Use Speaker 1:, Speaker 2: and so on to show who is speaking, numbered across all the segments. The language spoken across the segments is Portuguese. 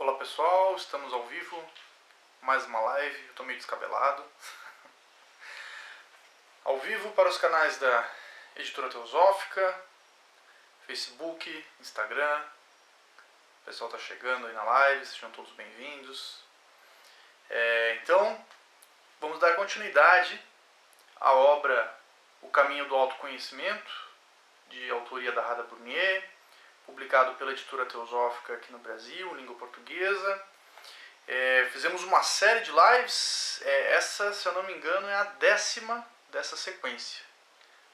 Speaker 1: Olá pessoal, estamos ao vivo, mais uma live, eu tô meio descabelado. Ao vivo para os canais da Editora Teosófica, Facebook, Instagram. O pessoal tá chegando aí na live, sejam todos bem-vindos. Então, vamos dar continuidade à obra O Caminho do Autoconhecimento, de autoria da Radha Burnier, publicado pela Editora Teosófica aqui no Brasil, língua portuguesa. Fizemos uma série de lives, essa, se eu não me engano, é a 10ª dessa sequência.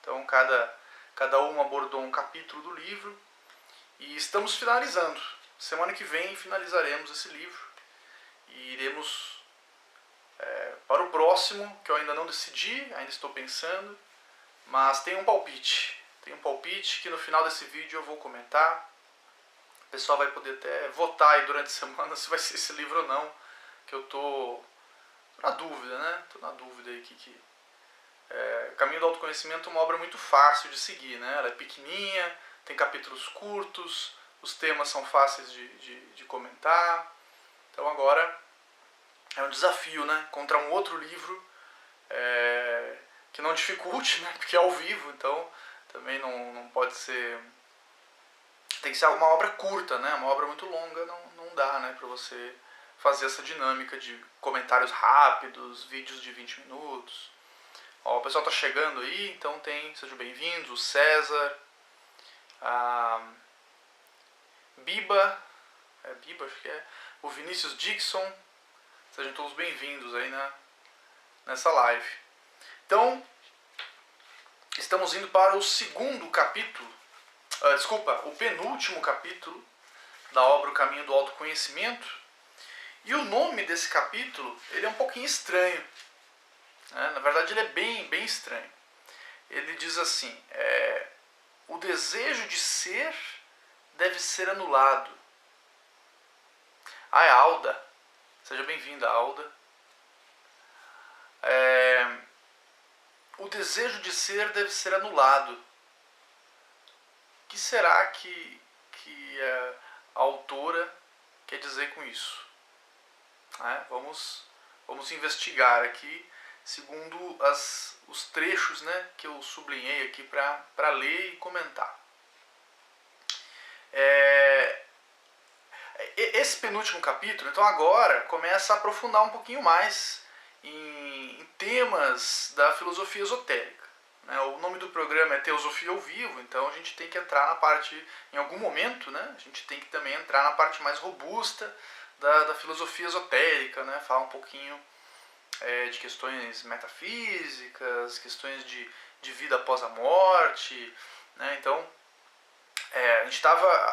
Speaker 1: Então, cada uma abordou um capítulo do livro e estamos finalizando. Semana que vem finalizaremos esse livro e iremos para o próximo, que eu ainda não decidi, ainda estou pensando, mas tem um palpite. Tem um palpite que no final desse vídeo eu vou comentar. O pessoal vai poder até votar aí durante a semana se vai ser esse livro ou não, que eu tô na dúvida, né? Tô na dúvida aí O Caminho do Autoconhecimento é uma obra muito fácil de seguir, né? Ela é pequenininha, tem capítulos curtos, os temas são fáceis de comentar. Então agora é um desafio, né? Encontrar um outro livro que não dificulte, né? Porque é ao vivo, então também não pode ser... Tem que ser uma obra curta, né? Uma obra muito longa não dá, né? Para você fazer essa dinâmica de comentários rápidos, vídeos de 20 minutos. Ó, o pessoal tá chegando aí, então sejam bem-vindos, o César, a Biba, Biba acho que é, o Vinícius Dixon, sejam todos bem-vindos aí nessa live. Então, estamos indo para o segundo capítulo, o penúltimo capítulo da obra O Caminho do Autoconhecimento. E o nome desse capítulo, ele é um pouquinho estranho. Na verdade, ele é bem estranho. Ele diz assim, o desejo de ser deve ser anulado. É a Alda. Seja bem-vinda, Alda. O desejo de ser deve ser anulado. O que será que a autora quer dizer com isso? Vamos investigar aqui, segundo os trechos, né, que eu sublinhei aqui para ler e comentar. Esse penúltimo capítulo, então, agora começa a aprofundar um pouquinho mais em temas da filosofia esotérica. O nome do programa é Teosofia ao Vivo, então a gente tem que entrar na parte, em algum momento, né, a gente tem que também entrar na parte mais robusta da filosofia esotérica, né, falar um pouquinho de questões metafísicas, questões de vida após a morte, né? Então,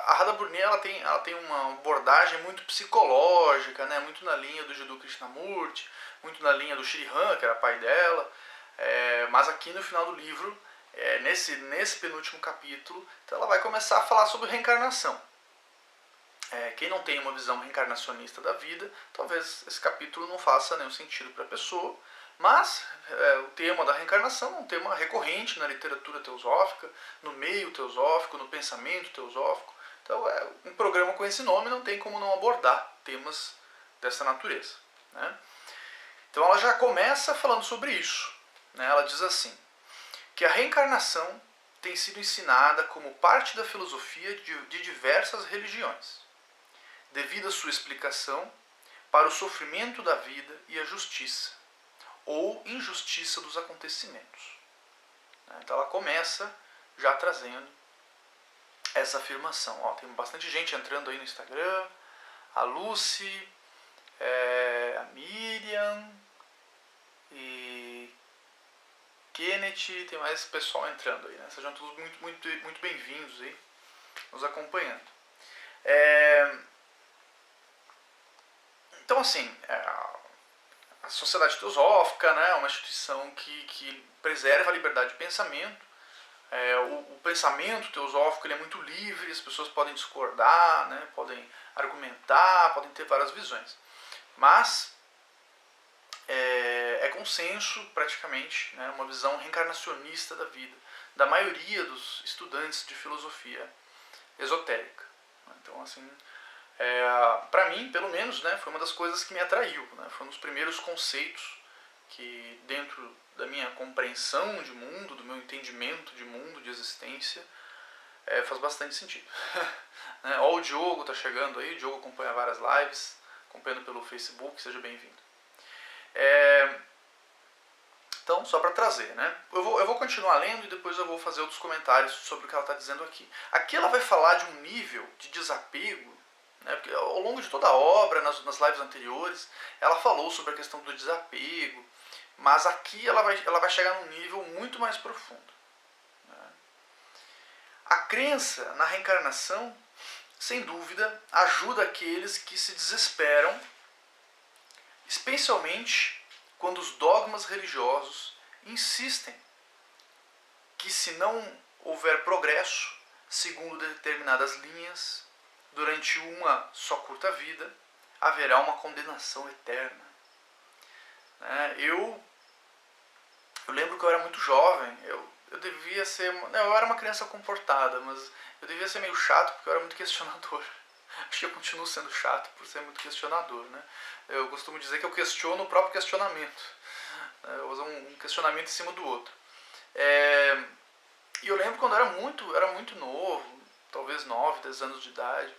Speaker 1: a Radha Burnier ela tem uma abordagem muito psicológica, né? Muito na linha do Jiddu Krishnamurti, muito na linha do Shriram, que era pai dela, mas aqui no final do livro, nesse penúltimo capítulo, então ela vai começar a falar sobre reencarnação. Quem não tem uma visão reencarnacionista da vida, talvez esse capítulo não faça nenhum sentido para a pessoa, mas o tema da reencarnação é um tema recorrente na literatura teosófica, no meio teosófico, no pensamento teosófico. Então, um programa com esse nome não tem como não abordar temas dessa natureza, né? Então ela já começa falando sobre isso, né? Ela diz assim, que a reencarnação tem sido ensinada como parte da filosofia de diversas religiões, devido à sua explicação para o sofrimento da vida e a justiça, ou injustiça dos acontecimentos. Então ela começa já trazendo essa afirmação. Tem bastante gente entrando aí no Instagram, a Lucy, a Miriam e Kenneth, tem mais pessoal entrando aí, né? Sejam todos muito bem-vindos aí, nos acompanhando. Então, assim, a Sociedade Teosófica, né, é uma instituição que preserva a liberdade de pensamento. O pensamento teosófico ele é muito livre, as pessoas podem discordar, né, podem argumentar, podem ter várias visões. Mas é consenso, praticamente, né, uma visão reencarnacionista da vida, da maioria dos estudantes de filosofia esotérica. Então, assim, Para mim, pelo menos, né, foi uma das coisas que me atraiu, né, foi um dos primeiros conceitos que, dentro da minha compreensão de mundo, do meu entendimento de mundo, de existência, faz bastante sentido. Né? Ó, o Diogo tá chegando aí, o Diogo acompanha várias lives, acompanhando pelo Facebook, seja bem-vindo. Então, só para trazer, né? Eu vou continuar lendo e depois eu vou fazer outros comentários sobre o que ela está dizendo aqui. Aqui ela vai falar de um nível de desapego, né? Porque ao longo de toda a obra, nas lives anteriores, ela falou sobre a questão do desapego, mas aqui ela vai chegar num nível muito mais profundo. Né? A crença na reencarnação, sem dúvida, ajuda aqueles que se desesperam, especialmente quando os dogmas religiosos insistem que, se não houver progresso segundo determinadas linhas durante uma só curta vida, haverá uma condenação eterna. Eu lembro que eu era muito jovem, eu devia ser... eu era uma criança comportada, mas eu devia ser meio chato porque eu era muito questionador. Acho que eu continuo sendo chato por ser muito questionador, né? Eu costumo dizer que eu questiono o próprio questionamento. Eu uso um questionamento em cima do outro. E eu lembro quando eu era muito novo, talvez 9, 10 anos de idade,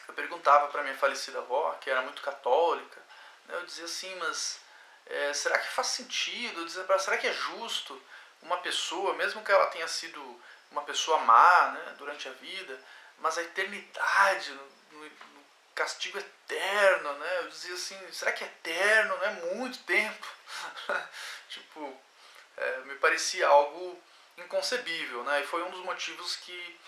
Speaker 1: eu perguntava para minha falecida avó, que era muito católica, né? Eu dizia assim, mas será que faz sentido? Eu dizia para ela, será que é justo uma pessoa, mesmo que ela tenha sido uma pessoa má, né, durante a vida, mas a eternidade, no castigo eterno, né? Eu dizia assim, será que é eterno? Não é muito tempo? Tipo, me parecia algo inconcebível, né? E foi um dos motivos que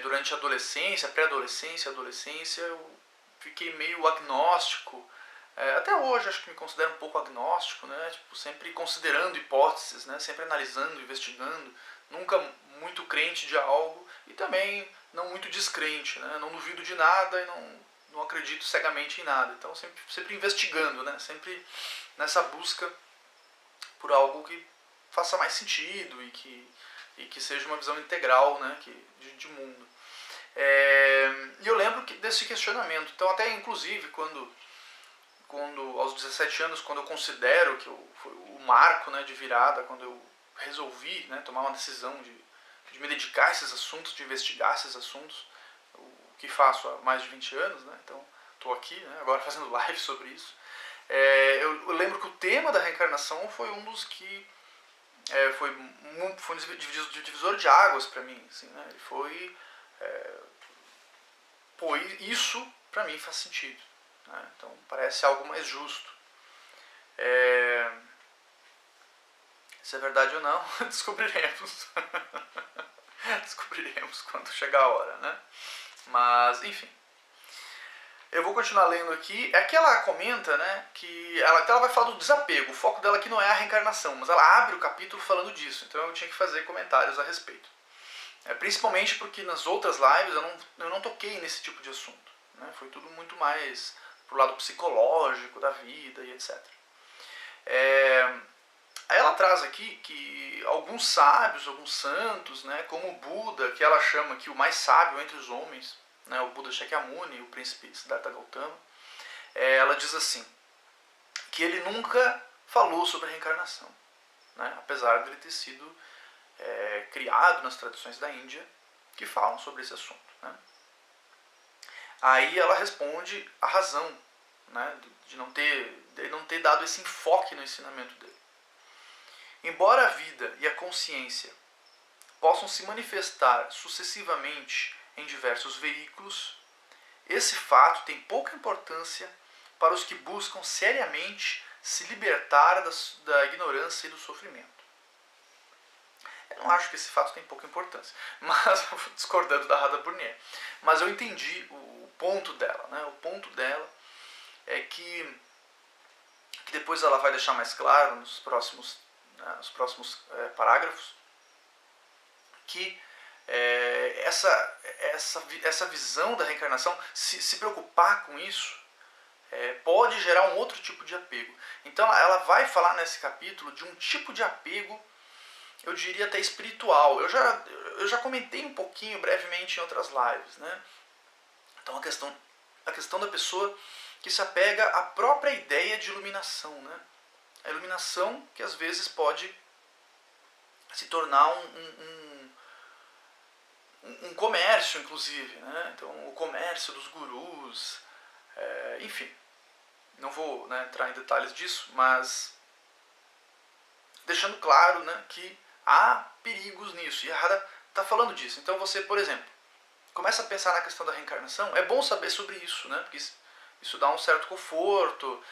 Speaker 1: durante a adolescência, pré-adolescência, adolescência, eu fiquei meio agnóstico. Até hoje acho que me considero um pouco agnóstico, né? Tipo, sempre considerando hipóteses, né? Sempre analisando, investigando, nunca muito crente de algo e também não muito descrente, né? Não duvido de nada e não acredito cegamente em nada. Então sempre investigando, né? Sempre nessa busca por algo que faça mais sentido e que seja uma visão integral, né? de mundo. E eu lembro desse questionamento. Então até inclusive quando aos 17 anos, quando eu considero que foi o marco, né, de virada, quando eu resolvi, né, tomar uma decisão de me dedicar a esses assuntos, de investigar esses assuntos, o que faço há mais de 20 anos, né, então estou aqui, né, agora fazendo live sobre isso. Eu lembro que o tema da reencarnação foi um dos que foi um divisor de águas para mim, assim, né, ele foi isso para mim faz sentido. Então parece algo mais justo. Se é verdade ou não, descobriremos. Descobriremos quando chegar a hora, né? Mas, enfim. Eu vou continuar lendo aqui. Aqui ela comenta, né, que ela vai falar do desapego. O foco dela aqui não é a reencarnação, mas ela abre o capítulo falando disso. Então eu tinha que fazer comentários a respeito. Principalmente porque nas outras lives eu não toquei nesse tipo de assunto. Né? Foi tudo muito mais pro lado psicológico da vida e etc. Aí ela traz aqui que alguns sábios, alguns santos, né, como o Buda, que ela chama aqui o mais sábio entre os homens, né, o Buda Shakyamuni, o príncipe Siddhartha Gautama, ela diz assim, que ele nunca falou sobre a reencarnação, né, apesar de ele ter sido criado nas tradições da Índia que falam sobre esse assunto. Né. Aí ela responde a razão, né, de não ter dado esse enfoque no ensinamento dele. Embora a vida e a consciência possam se manifestar sucessivamente em diversos veículos, esse fato tem pouca importância para os que buscam seriamente se libertar da ignorância e do sofrimento. Eu não acho que esse fato tem pouca importância, mas discordando da Radha Burnier. Mas eu entendi o ponto dela. Né? O ponto dela é que depois ela vai deixar mais claro nos próximos parágrafos, que essa visão da reencarnação, se preocupar com isso, pode gerar um outro tipo de apego. Então ela vai falar nesse capítulo de um tipo de apego, eu diria até espiritual. Eu já comentei um pouquinho brevemente em outras lives, né? Então a questão da pessoa que se apega à própria ideia de iluminação, né? A iluminação que às vezes pode se tornar um comércio, inclusive, né? Então o comércio dos gurus, enfim, não vou, né, entrar em detalhes disso, mas deixando claro, né, que há perigos nisso, e a Hara está falando disso. Então você, por exemplo, começa a pensar na questão da reencarnação, é bom saber sobre isso, né, porque isso dá um certo conforto,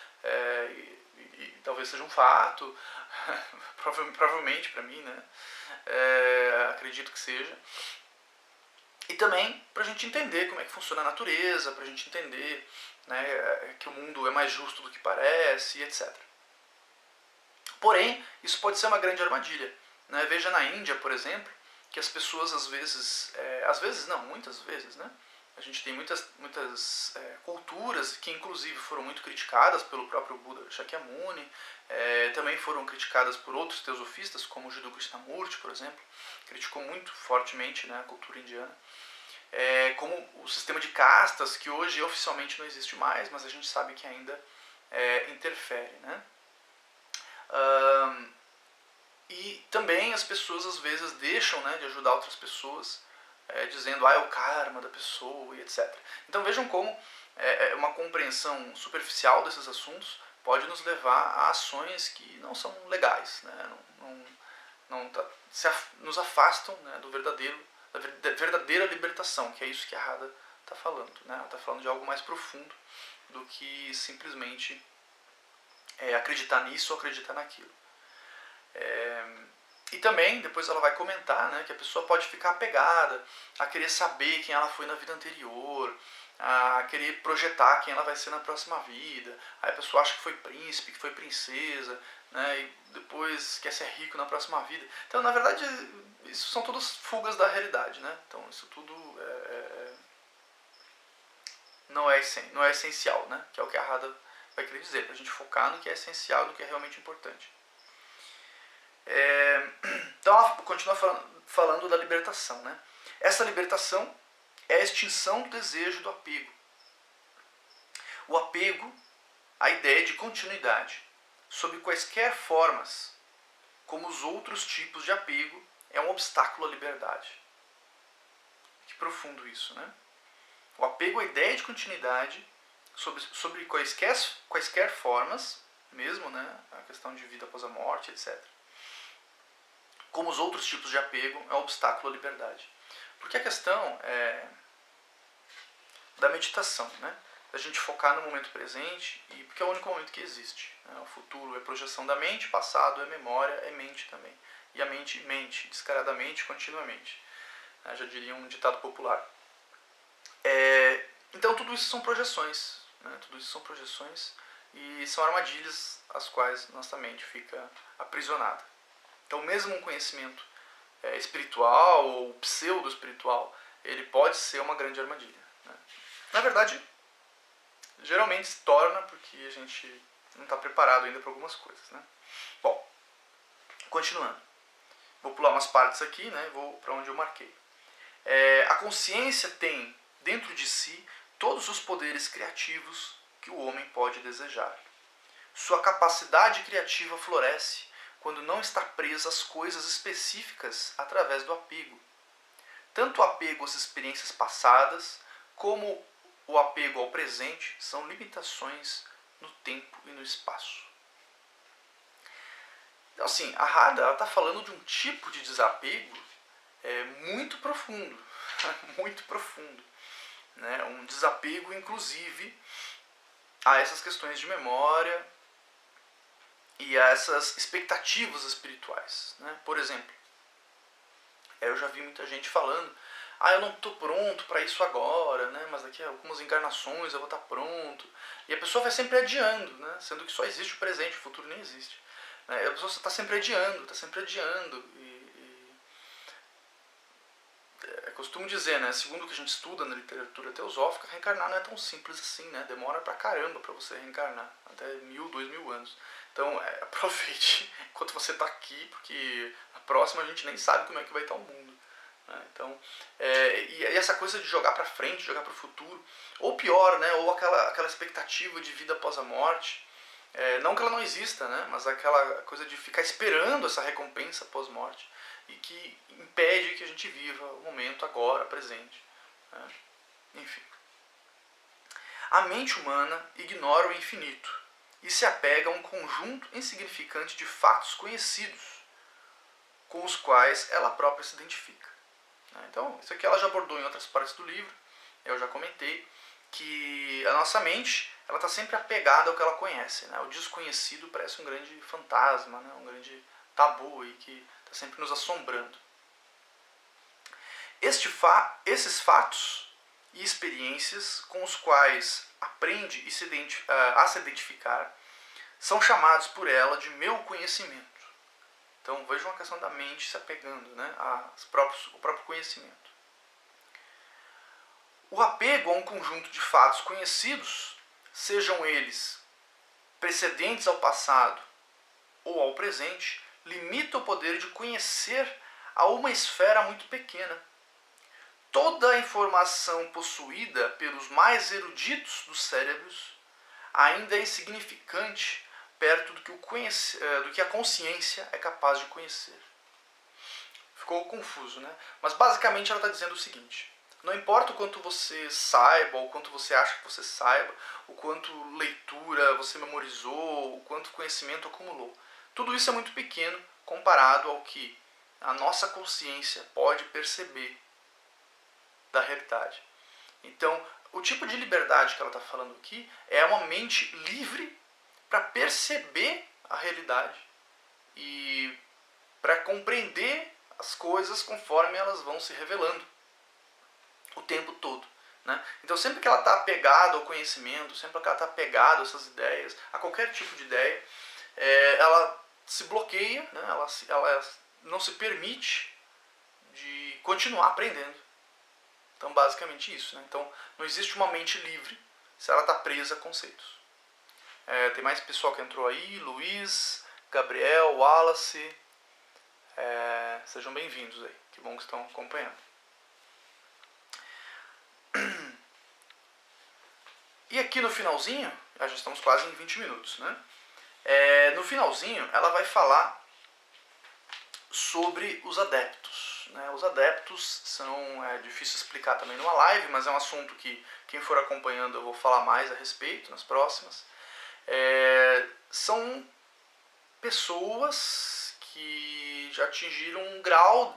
Speaker 1: e talvez seja um fato, provavelmente para mim, né, acredito que seja. E também para a gente entender como é que funciona a natureza, para a gente entender, né, que o mundo é mais justo do que parece, etc. Porém, isso pode ser uma grande armadilha. Né? Veja na Índia, por exemplo, que as pessoas às vezes não, muitas vezes, né? A gente tem muitas culturas que inclusive foram muito criticadas pelo próprio Buda Shakyamuni, também foram criticadas por outros teosofistas, como o Jiddu Krishnamurti, por exemplo, criticou muito fortemente, né, a cultura indiana. Como o sistema de castas, que hoje oficialmente não existe mais, mas a gente sabe que ainda interfere, né? E também as pessoas às vezes deixam, né, de ajudar outras pessoas, dizendo é o karma da pessoa e etc. Então vejam como uma compreensão superficial desses assuntos pode nos levar a ações que não são legais, né? Nos afastam, né, da verdadeira libertação, que é isso que a Radha está falando. Né? Ela está falando de algo mais profundo do que simplesmente acreditar nisso ou acreditar naquilo. E também, depois ela vai comentar, né, que a pessoa pode ficar apegada a querer saber quem ela foi na vida anterior, a querer projetar quem ela vai ser na próxima vida. Aí a pessoa acha que foi príncipe, que foi princesa, né, e depois quer ser rico na próxima vida. Então, na verdade, isso são todas fugas da realidade. Né? Então, isso tudo não é essencial, né? Que é o que a Radha vai querer dizer, para a gente focar no que é essencial, no que é realmente importante. Então ela continua falando da libertação. Né? Essa libertação é a extinção do desejo do apego. O apego, a ideia de continuidade, sob quaisquer formas, como os outros tipos de apego, é um obstáculo à liberdade. Que profundo isso, né? O apego à ideia de continuidade, sobre quaisquer formas, mesmo, né? A questão de vida após a morte, etc. Como os outros tipos de apego, é um obstáculo à liberdade. Porque a questão da meditação, né? Da gente focar no momento presente, e porque é o único momento que existe. Né? O futuro é projeção da mente, passado é memória, é mente também. E a mente mente, descaradamente, continuamente. Já diria um ditado popular. Então tudo isso são projeções. Né? Tudo isso são projeções e são armadilhas às quais nossa mente fica aprisionada. Então mesmo um conhecimento espiritual ou pseudo-espiritual, ele pode ser uma grande armadilha. Né? Na verdade, geralmente se torna porque a gente não está preparado ainda para algumas coisas. Né? Bom, continuando. Vou pular umas partes aqui, né? Vou para onde eu marquei. A consciência tem dentro de si todos os poderes criativos que o homem pode desejar. Sua capacidade criativa floresce quando não está presa às coisas específicas através do apego. Tanto o apego às experiências passadas, como o apego ao presente, são limitações no tempo e no espaço. Então, assim, a Radha está falando de um tipo de desapego muito profundo, muito profundo. Né? Um desapego, inclusive, a essas questões de memória e a essas expectativas espirituais. Né? Por exemplo, eu já vi muita gente falando eu não estou pronto para isso agora, né? Mas daqui a algumas encarnações eu vou estar pronto. E a pessoa vai sempre adiando, né? Sendo que só existe o presente, o futuro nem existe. Né? E a pessoa está sempre adiando, costumo dizer, né, segundo o que a gente estuda na literatura teosófica, reencarnar não é tão simples assim, né? Demora pra caramba pra você reencarnar, até 1000, 2000 anos. Então aproveite enquanto você está aqui, porque a próxima a gente nem sabe como é que vai estar o mundo. né? Então, e essa coisa de jogar para frente, jogar para o futuro, ou pior, né? Ou aquela expectativa de vida após a morte, não que ela não exista, né? Mas aquela coisa de ficar esperando essa recompensa pós-morte e que impede que a gente viva o momento agora, presente, né? Enfim. A mente humana ignora o infinito e se apega a um conjunto insignificante de fatos conhecidos com os quais ela própria se identifica. Então, isso aqui ela já abordou em outras partes do livro, eu já comentei, que a nossa mente ela está sempre apegada ao que ela conhece, né? O desconhecido parece um grande fantasma, né? Um grande tabu aí que está sempre nos assombrando. Esses fatos e experiências com os quais aprende a se identificar são chamados por ela de meu conhecimento. Então vejam a questão da mente se apegando, né, ao próprio conhecimento. O apego a um conjunto de fatos conhecidos, sejam eles precedentes ao passado ou ao presente, limita o poder de conhecer a uma esfera muito pequena. Toda a informação possuída pelos mais eruditos dos cérebros ainda é insignificante perto do que a consciência é capaz de conhecer. Ficou confuso, né? Mas basicamente ela está dizendo o seguinte: não importa o quanto você saiba, ou o quanto você acha que você saiba, o quanto leitura você memorizou, o quanto conhecimento acumulou, tudo isso é muito pequeno comparado ao que a nossa consciência pode perceber da realidade. Então, o tipo de liberdade que ela está falando aqui é uma mente livre para perceber a realidade e para compreender as coisas conforme elas vão se revelando o tempo todo, né? Então, sempre que ela está apegada ao conhecimento, sempre que ela está apegada a essas ideias, a qualquer tipo de ideia, ela se bloqueia, né? Ela não se permite de continuar aprendendo. Então, basicamente isso, né? Então, não existe uma mente livre se ela está presa a conceitos. Tem mais pessoal que entrou aí: Luiz, Gabriel, Wallace. Sejam bem-vindos aí. Que bom que estão acompanhando. E aqui no finalzinho, já estamos quase em 20 minutos, né? No finalzinho, ela vai falar sobre os adeptos, né? Os adeptos são, difícil explicar também numa live, mas é um assunto que quem for acompanhando eu vou falar mais a respeito nas próximas. São pessoas que já atingiram um grau,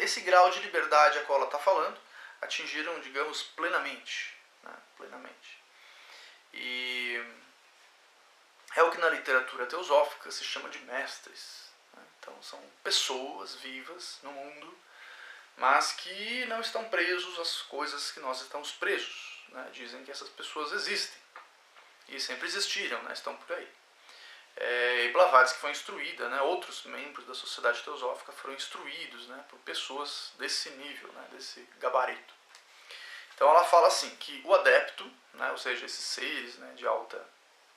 Speaker 1: esse grau de liberdade a qual ela está falando, atingiram, digamos, plenamente, né? Plenamente. E é o que na literatura teosófica se chama de mestres. Então são pessoas vivas no mundo, mas que não estão presos às coisas que nós estamos presos, né? Dizem que essas pessoas existem e sempre existiram, né? Estão por aí. E Blavatsky foi instruída, né? Outros membros da sociedade teosófica foram instruídos, né? Por pessoas desse nível, né? Desse gabarito. Então ela fala assim que o adepto, né? Ou seja, esses seres, né? De alta,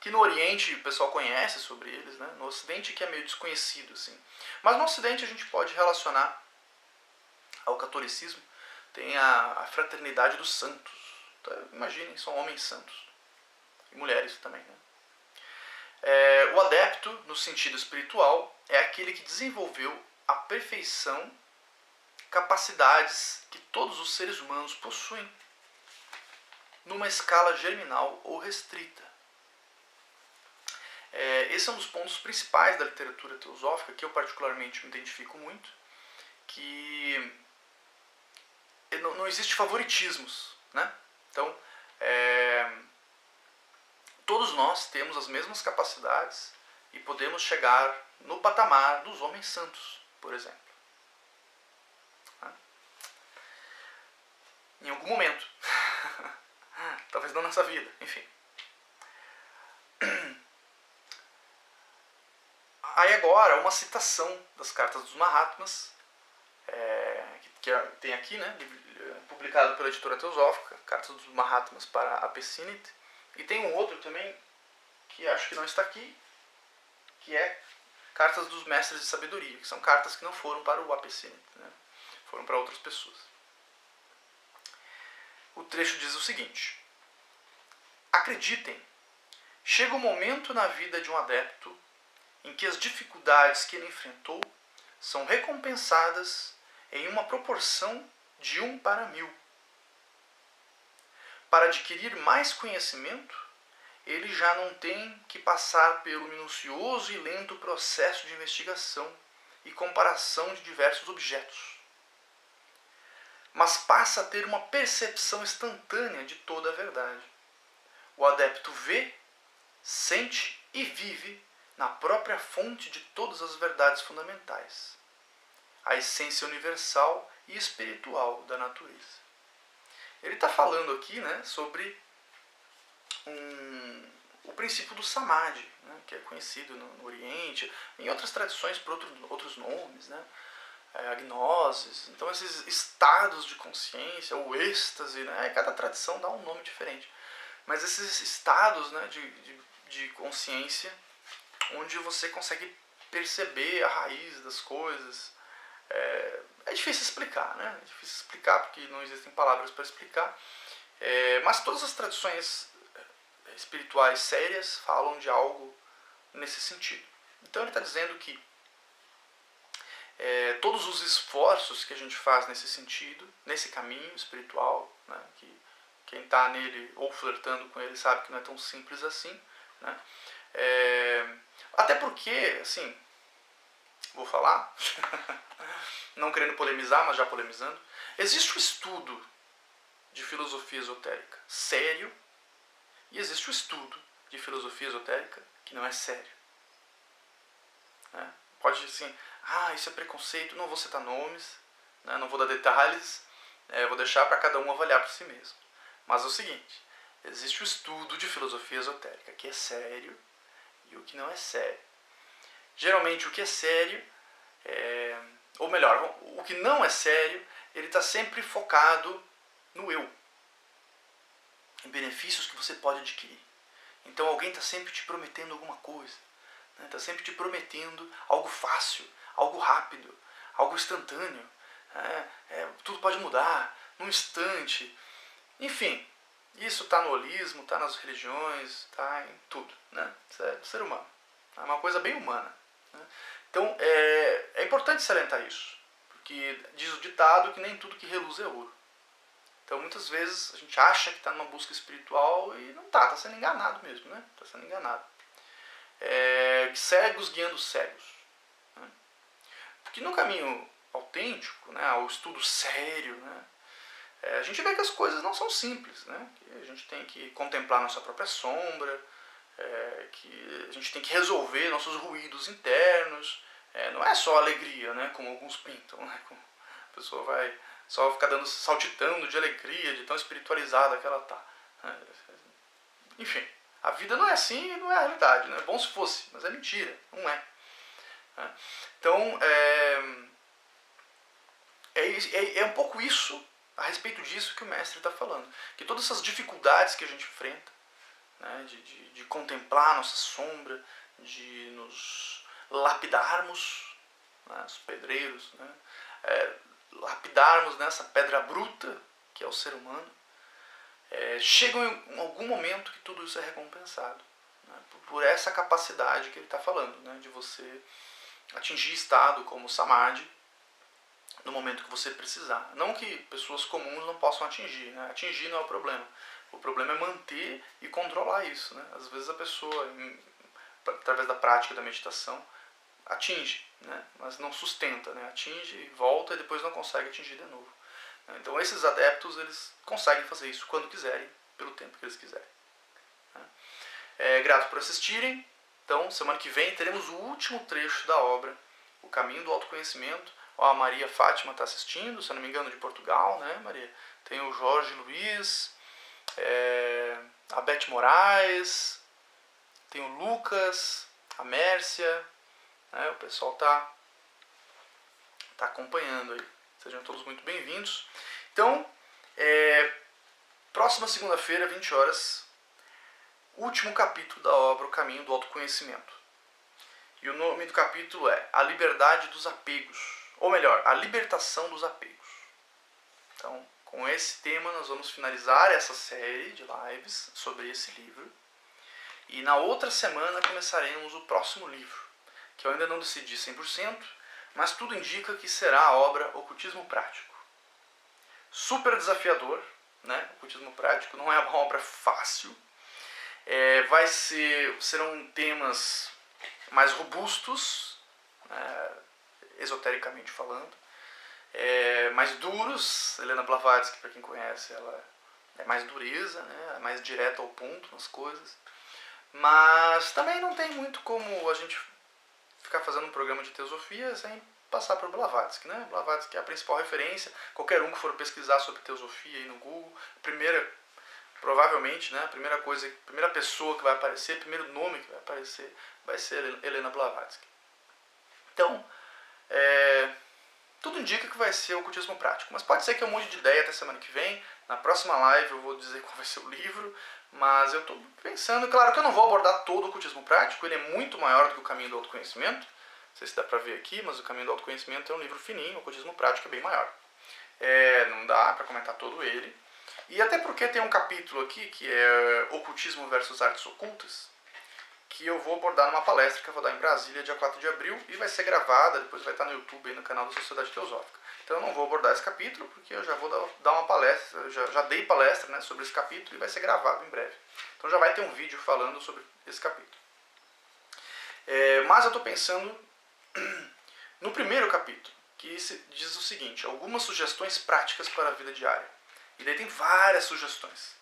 Speaker 1: que no Oriente o pessoal conhece sobre eles, né? No Ocidente que é meio desconhecido, assim. Mas no Ocidente a gente pode relacionar ao catolicismo, tem a fraternidade dos santos. Então, imaginem, são homens santos. E mulheres também, né? O adepto, no sentido espiritual, é aquele que desenvolveu a perfeição, capacidades que todos os seres humanos possuem, numa escala germinal ou restrita. Esse é um dos pontos principais da literatura teosófica, que eu particularmente me identifico muito, que não existe favoritismos, né? Então, todos nós temos as mesmas capacidades e podemos chegar no patamar dos homens santos, por exemplo. Em algum momento. Talvez não nessa vida, enfim. Aí agora, uma citação das cartas dos Mahatmas, que tem aqui, né, publicado pela editora teosófica, Cartas dos Mahatmas para a Apessinit. E tem um outro também, que acho que não está aqui, que é Cartas dos Mestres de Sabedoria, que são cartas que não foram para o Apessinit, né? foram para outras pessoas. O trecho diz o seguinte: acreditem, chega um momento na vida de um adepto em que as dificuldades que ele enfrentou são recompensadas em uma proporção de 1:1000. Para adquirir mais conhecimento, ele já não tem que passar pelo minucioso e lento processo de investigação e comparação de diversos objetos, mas passa a ter uma percepção instantânea de toda a verdade. O adepto vê, sente e vive na própria fonte de todas as verdades fundamentais, a essência universal e espiritual da natureza. Ele está falando aqui, né, sobre o princípio do Samadhi, né, que é conhecido no Oriente, em outras tradições por outros nomes, né, a gnoses. Então esses estados de consciência, ou êxtase, né, cada tradição dá um nome diferente. Mas esses estados, né, de consciência, onde você consegue perceber a raiz das coisas. É difícil explicar, né? É difícil explicar porque não existem palavras para explicar. Mas todas as tradições espirituais sérias falam de algo nesse sentido. Então ele está dizendo que todos os esforços que a gente faz nesse sentido, nesse caminho espiritual, né, que quem está nele ou flertando com ele sabe que não é tão simples assim, né? Até porque, assim, vou falar, não querendo polemizar, mas já polemizando, existe o estudo de filosofia esotérica sério e existe o estudo de filosofia esotérica que não é sério. Pode assim, isso é preconceito, não vou citar nomes, né, não vou dar detalhes, vou deixar para cada um avaliar por si mesmo. Mas é o seguinte, existe o estudo de filosofia esotérica que é sério e o que não é sério. Geralmente o que é sério, ou melhor, o que não é sério, ele está sempre focado no eu, em benefícios que você pode adquirir. Então alguém está sempre te prometendo alguma coisa, está sempre te prometendo algo fácil, algo rápido, algo instantâneo. Tudo pode mudar num instante. Enfim, isso está no holismo, está nas religiões, está em tudo, né? Isso é do ser humano. É uma coisa bem humana, né? Então é importante salientar isso, porque diz o ditado que nem tudo que reluz é ouro. Então muitas vezes a gente acha que está numa busca espiritual e não está sendo enganado mesmo, né? Está sendo enganado. Cegos guiando cegos, né? Porque no caminho autêntico, né, ao estudo sério, né, a gente vê que as coisas não são simples, né? Que a gente tem que contemplar nossa própria sombra, que a gente tem que resolver nossos ruídos internos. Não é só alegria, né, como alguns pintam, né? A pessoa vai só ficar saltitando de alegria, de tão espiritualizada que ela está. Enfim, a vida não é assim e não é a realidade, né? É bom se fosse, mas é mentira, não é. Então, é um pouco isso, a respeito disso que o mestre está falando. Que todas essas dificuldades que a gente enfrenta, né, de contemplar a nossa sombra, de nos lapidarmos, né, os pedreiros, né, lapidarmos nessa pedra bruta que é o ser humano, chega em algum momento que tudo isso é recompensado, né, por essa capacidade que ele está falando, né, de você atingir estado como Samadhi no momento que você precisar. Não que pessoas comuns não possam atingir, né? Atingir não é o problema. O problema é manter e controlar isso, né? Às vezes a pessoa, através da prática da meditação, atinge, né? Mas não sustenta, né? Atinge e volta e depois não consegue atingir de novo. Então esses adeptos, eles conseguem fazer isso quando quiserem, pelo tempo que eles quiserem. Grato por assistirem. Então, semana que vem teremos o último trecho da obra, O Caminho do Autoconhecimento. A Maria Fátima está assistindo, se eu não me engano, de Portugal, né, Maria? Tem o Jorge Luiz, a Beth Moraes, tem o Lucas, a Mércia, né? O pessoal tá acompanhando aí. Sejam todos muito bem-vindos. Então, próxima segunda-feira, 20 horas, último capítulo da obra O Caminho do Autoconhecimento. E o nome do capítulo é A Liberdade dos Apegos. ou melhor, a libertação dos apegos. Então, com esse tema nós vamos finalizar essa série de lives sobre esse livro. E na outra semana começaremos o próximo livro, que eu ainda não decidi 100%, mas tudo indica que será a obra Ocultismo Prático. Super desafiador, né? Ocultismo Prático não é uma obra fácil. Serão temas mais robustos, esotericamente falando, mais duros. Helena Blavatsky, para quem conhece, ela é mais dureza, né? É mais direta ao ponto nas coisas. Mas também não tem muito como a gente ficar fazendo um programa de teosofia sem passar por Blavatsky, né? Blavatsky é a principal referência. Qualquer um que for pesquisar sobre teosofia aí no Google, provavelmente, né, a primeira pessoa que vai aparecer, primeiro nome que vai aparecer, vai ser Helena Blavatsky. Então, tudo indica que vai ser o ocultismo prático, mas pode ser que eu mude de ideia até semana que vem. Na próxima live eu vou dizer qual vai ser o livro, mas eu estou pensando, claro que eu não vou abordar todo o ocultismo prático, ele é muito maior do que o Caminho do Autoconhecimento, não sei se dá para ver aqui, mas o Caminho do Autoconhecimento é um livro fininho, o ocultismo prático é bem maior. Não dá para comentar todo ele. E até porque tem um capítulo aqui que é Ocultismo versus Artes Ocultas, que eu vou abordar numa palestra que eu vou dar em Brasília, dia 4 de abril, e vai ser gravada, depois vai estar no YouTube, aí no canal da Sociedade Teosófica. Então eu não vou abordar esse capítulo, porque eu já vou dar uma palestra, eu já dei palestra, né, sobre esse capítulo, e vai ser gravado em breve. Então já vai ter um vídeo falando sobre esse capítulo. Mas eu estou pensando no primeiro capítulo, que diz o seguinte: algumas sugestões práticas para a vida diária. E daí tem várias sugestões,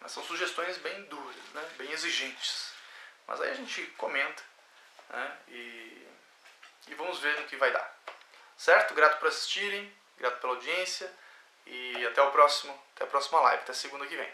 Speaker 1: mas são sugestões bem duras, né? Bem exigentes. Mas aí a gente comenta, né? E vamos ver no que vai dar. Certo? Grato por assistirem, grato pela audiência e até a próxima live, até segunda que vem.